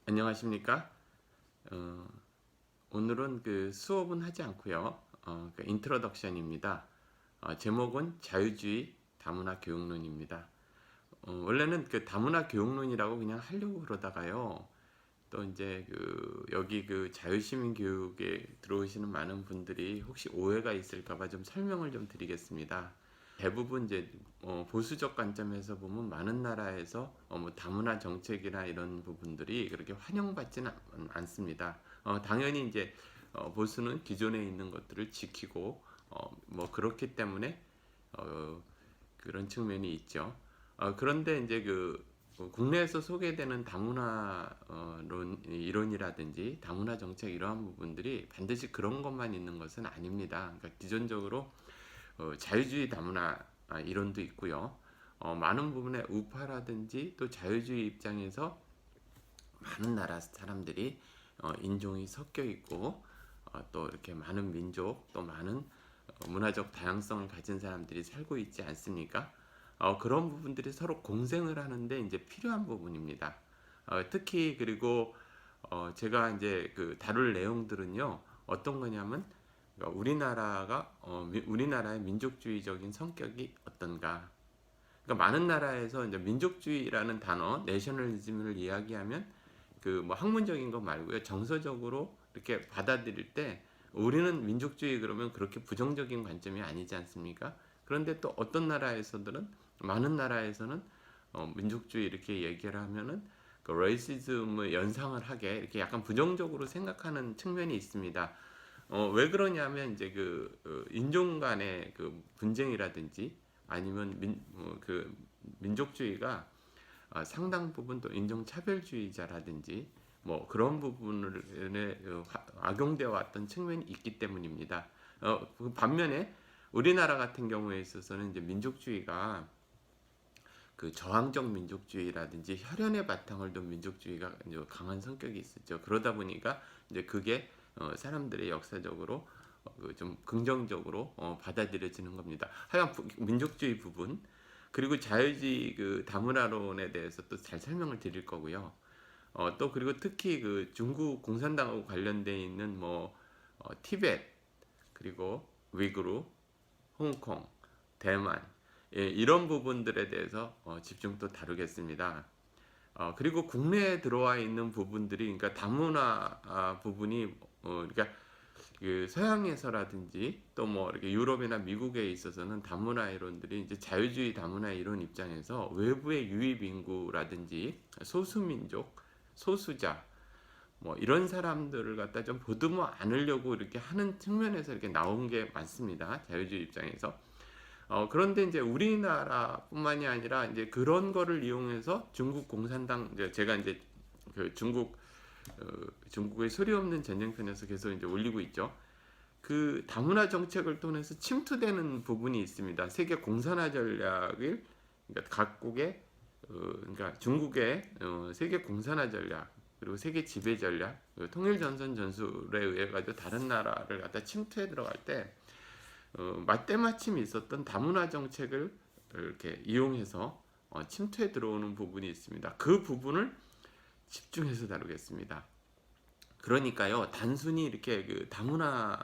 안녕하십니까? 어, 오늘은 그 수업은 하지 않고요. 그 인트로덕션입니다. 제목은 자유주의 다문화 교육론입니다. 원래는 그 다문화 교육론이라고 그냥 하려고 그러다가요. 또 이제 여기 그 자유시민 교육에 들어오시는 많은 분들이 혹시 오해가 있을까봐 좀 설명을 좀 드리겠습니다. 대부분 이제 보수적 관점에서 보면 많은 나라에서 뭐 다문화 정책이나 이런 부분들이 그렇게 환영받지는 않습니다. 당연히 이제 보수는 기존에 있는 것들을 지키고 뭐 그렇기 때문에 어, 그런 측면이 있죠. 그런데 이제 국내에서 소개되는 다문화 이론이라든지 다문화 정책 이러한 부분들이 반드시 그런 것만 있는 것은 아닙니다. 그러니까 기존적으로 자유주의 다문화 이론도 있고요. 많은 부분에 우파라든지 또 자유주의 입장에서 많은 나라 사람들이 인종이 섞여 있고 또 이렇게 많은 민족 또 많은 문화적 다양성을 가진 사람들이 살고 있지 않습니까? 그런 부분들이 서로 공생을 하는데 이제 필요한 부분입니다. 특히 그리고 제가 이제 다룰 내용들은요 어떤 거냐면 그러니까 우리나라의 민족주의적인 성격이 어떤가? 그러니까 많은 나라에서 이제 민족주의라는 단어, 내셔널리즘을 이야기하면 뭐 학문적인 거 말고요, 정서적으로 이렇게 받아들일 때 우리는 민족주의 그러면 그렇게 부정적인 관점이 아니지 않습니까? 그런데 또 어떤 나라에서들은 많은 나라에서는 민족주의 이렇게 얘기를 하면은 그 레이시즘을 연상을 하게 이렇게 약간 부정적으로 생각하는 측면이 있습니다. 왜 그러냐면 이제 인종 간의 그 분쟁이라든지 아니면 민족주의가 상당 부분 또 인종차별주의자라든지 뭐 그런 부분에 악용되어 왔던 측면이 있기 때문입니다. 반면에 우리나라 같은 경우에 있어서는 이제 민족주의가 저항적 민족주의라든지 혈연의 바탕을 둔 민족주의가 이제 강한 성격이 있었죠. 그러다 보니까 이제 그게 사람들의 역사적으로 좀 긍정적으로 받아들여지는 겁니다. 하여간 민족주의 부분 그리고 자유주의 다문화론에 대해서 또 잘 설명을 드릴 거고요. 또 그리고 특히 중국 공산당하고 관련돼 있는 뭐 티베트 그리고 위구르, 홍콩, 대만 이런 부분들에 대해서 집중 또 다루겠습니다. 그리고 국내에 들어와 있는 부분들이 그러니까 다문화 부분이 그러니까 서양에서라든지 또 뭐 이렇게 유럽이나 미국에 있어서는 다문화 이론들이 이제 자유주의 다문화 이론 입장에서 외부의 유입 인구라든지 소수민족, 소수자 뭐 이런 사람들을 갖다 좀 보듬어 안으려고 이렇게 하는 측면에서 이렇게 나온 게 많습니다. 자유주의 입장에서. 그런데 이제 우리나라뿐만이 아니라 이제 그런 거를 이용해서 중국 공산당 제가 이제 중국의 소리 없는 전쟁편에서 계속 이제 올리고 있죠. 다문화 정책을 통해서 침투되는 부분이 있습니다. 세계 공산화 전략을 그러니까 각국의 그러니까 중국의 세계 공산화 전략 그리고 세계 지배 전략 통일 전선 전술에 의해 가지고 다른 나라를 갖다 침투해 들어갈 때 맞대마침이 있었던 다문화 정책을 이렇게 이용해서 침투해 들어오는 부분이 있습니다. 그 부분을 집중해서 다루겠습니다. 그러니까요, 단순히 이렇게 다문화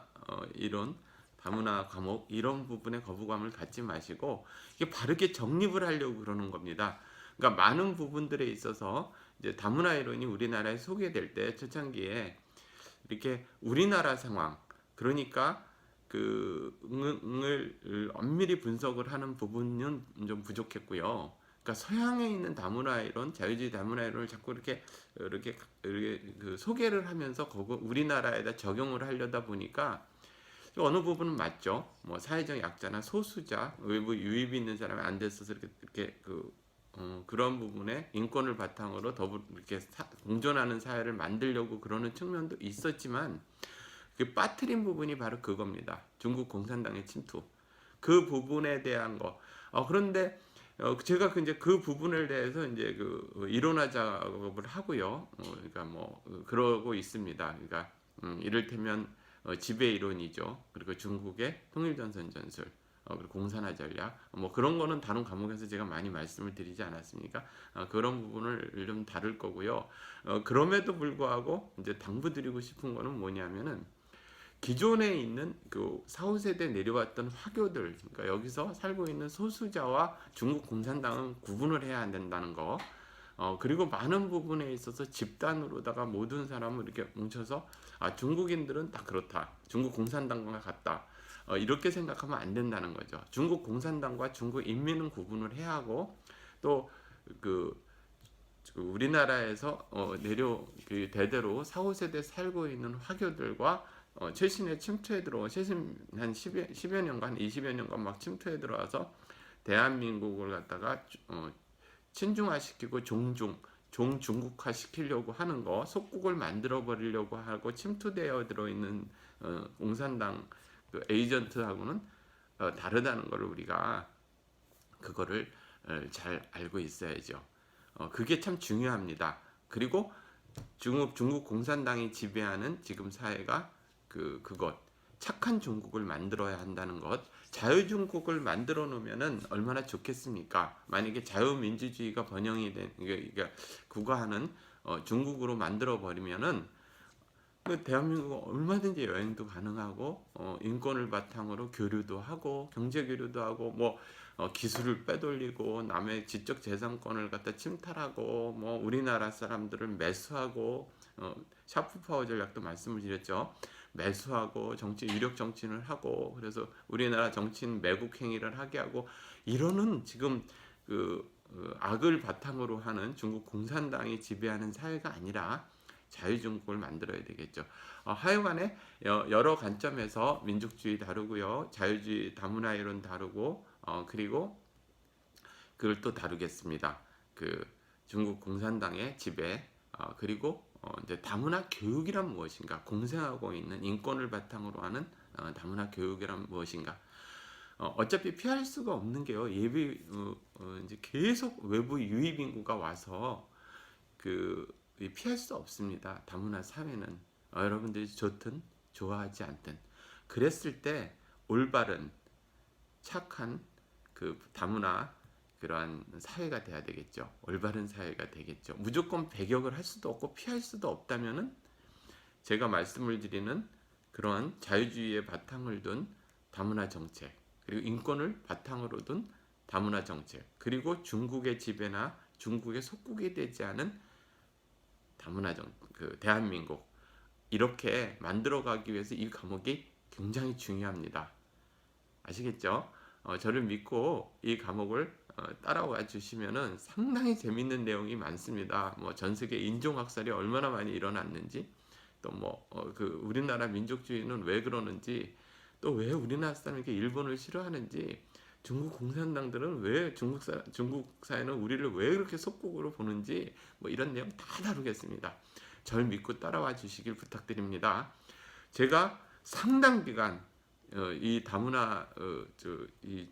이론, 다문화 과목 이런 부분에 거부감을 갖지 마시고 이게 바르게 정립을 하려고 그러는 겁니다. 그러니까 많은 부분들에 있어서 이제 다문화 이론이 우리나라에 소개될 때 초창기에 이렇게 우리나라 상황, 그러니까 을 엄밀히 분석을 하는 부분은 좀 부족했고요. 그러니까 서양에 있는 다문화 이론, 자유주의 다문화 이론을 자꾸 이렇게 소개를 하면서 우리나라에다 적용을 하려다 보니까 어느 부분은 맞죠. 뭐 사회적 약자나 소수자, 외부 유입이 있는 사람이 안 됐어서 이렇게 그런 부분에 인권을 바탕으로 이렇게 공존하는 사회를 만들려고 그러는 측면도 있었지만 빠뜨린 부분이 바로 그겁니다. 중국 공산당의 침투. 그 부분에 대한 거. 그런데 제가 이제 그 부분에 대해서 이제 이론화 작업을 하고요. 그러니까 뭐 그러고 있습니다. 그러니까 이를테면 지배 이론이죠. 그리고 중국의 통일전선 전술. 그리고 공산화 전략, 뭐 그런 거는 다른 과목에서 제가 많이 말씀을 드리지 않았습니까? 그런 부분을 좀 다룰 거고요. 그럼에도 불구하고 이제 당부드리고 싶은 거는 뭐냐면은 기존에 있는 그 4, 5세대 내려왔던 화교들, 그러니까 여기서 살고 있는 소수자와 중국 공산당은 구분을 해야 된다는 거. 그리고 많은 부분에 있어서 집단으로다가 모든 사람을 이렇게 뭉쳐서 중국인들은 다 그렇다. 중국 공산당과 같다. 이렇게 생각하면 안 된다는 거죠. 중국 공산당과 중국 인민은 구분을 해야 하고 또그 우리나라에서 그 대대로 4, 5세대 살고 있는 화교들과 최신의 침투에 들어온 최신 한 10여 년간 한 20여 년간 막 침투에 들어와서 대한민국을 갖다가 친중화시키고 종중국화 시키려고 하는 거, 속국을 만들어 버리려고 하고 침투되어 들어있는 공산당 그 에이전트하고는 다르다는 걸 우리가 그거를 잘 알고 있어야죠. 그게 참 중요합니다. 그리고 중국 공산당이 지배하는 지금 사회가 그것 착한 중국을 만들어야 한다는 것, 자유중국을 만들어 놓으면은 얼마나 좋겠습니까? 만약에 자유민주주의가 번영이 된 그러니까 국가하는 중국으로 만들어 버리면은 그 대한민국은 얼마든지 여행도 가능하고 인권을 바탕으로 교류도 하고 경제 교류도 하고 뭐 기술을 빼돌리고 남의 지적 재산권을 갖다 침탈하고 뭐 우리나라 사람들을 매수하고 샤프 파워 전략도 말씀을 드렸죠. 매수하고 정치 유력 정치인을 하고 그래서 우리나라 정치인 매국 행위를 하게 하고 이러는 지금 악을 바탕으로 하는 중국 공산당이 지배하는 사회가 아니라 자유중국을 만들어야 되겠죠. 하여간에 여러 관점에서 민족주의 다루고요, 자유주의 다문화 이론 다루고 그리고 그걸 또 다루겠습니다. 그 중국 공산당의 지배 그리고 이제 다문화 교육이란 무엇인가, 공생하고 있는 인권을 바탕으로 하는 다문화 교육이란 무엇인가. 어차피 피할 수가 없는 게요. 이제 계속 외부 유입 인구가 와서 피할 수 없습니다. 다문화 사회는 여러분들이 좋든 좋아하지 않든 그랬을 때 올바른 착한 그 다문화 그러한 사회가 돼야 되겠죠. 올바른 사회가 되겠죠. 무조건 배격을 할 수도 없고 피할 수도 없다면은 제가 말씀을 드리는 그러한 자유주의의 바탕을 둔 다문화 정책 그리고 인권을 바탕으로 둔 다문화 정책 그리고 중국의 지배나 중국의 속국이 되지 않은 다문화 대한민국 이렇게 만들어가기 위해서 이 과목이 굉장히 중요합니다. 아시겠죠? 저를 믿고 이 과목을 따라와 주시면은 상당히 재밌는 내용이 많습니다. 뭐 전 세계 인종학살이 얼마나 많이 일어났는지, 또 우리나라 민족주의는 왜 그러는지, 또 왜 우리나라 사람이 이렇게 일본을 싫어하는지, 중국 공산당들은 왜 중국 사회는 우리를 왜 그렇게 속국으로 보는지, 뭐 이런 내용 다 다루겠습니다. 절 믿고 따라와 주시길 부탁드립니다. 제가 상당 기간 이 다문화 이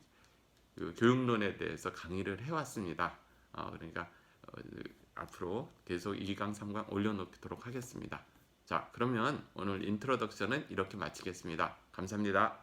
교육론에 대해서 강의를 해왔습니다. 그러니까 앞으로 계속 2강, 3강 올려놓도록 하겠습니다. 자, 그러면 오늘 인트로덕션은 이렇게 마치겠습니다. 감사합니다.